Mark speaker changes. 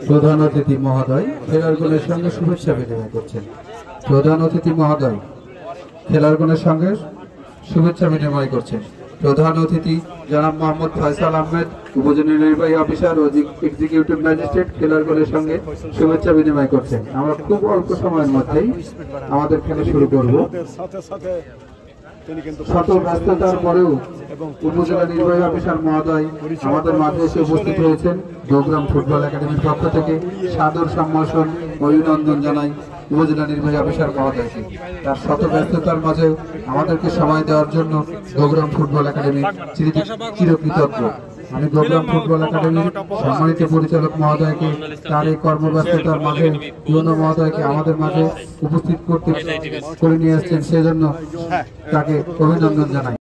Speaker 1: প্রধান অতিথি মহোদয় খেলারগণের সঙ্গে শুভেচ্ছা বিনিময় করছেন। প্রধান অতিথি মহোদয় খেলারগণের সঙ্গে শুভেচ্ছা বিনিময় করছেন। প্রধান অতিথি জনাব মোহাম্মদ ফয়সাল আহমেদ, উপজেলা নির্বাহী অফিসার ও এক্সিকিউটিভ ম্যাজিস্ট্রেট খেলারগণের সঙ্গে শুভেচ্ছা বিনিময় করছেন। আমরা খুব অল্প সময়ের মধ্যেই আমাদের খেলা শুরু করব। শত ব্যস্ততার পরেও উপজেলা নির্বাহী অফিসার মহোদয় আমাদের মাঝে এসে উপস্থিত হয়েছেন। গোগ্রাম ফুটবল একাডেমির পক্ষ থেকে সাদর সম্ভাষণ ও অভিনন্দন জানাই উপজেলা নির্বাহী অফিসার মহোদয়কে। তার শত ব্যস্ততার মাঝে আমাদেরকে সময় দেওয়ার জন্য গোগ্রাম ফুটবল একাডেমি চিরকৃতজ্ঞ। আমি গোগ্রাম ফুটবল একাডেমির সম্মানিত পরিচালক মহোদয়কে তার এই কর্মব্যস্ততার মাঝে ইউনো মহোদয়কে আমাদের মাঝে উপস্থিত করে নিয়ে আসছেন, সেজন্য তাকে অভিনন্দন জানাই।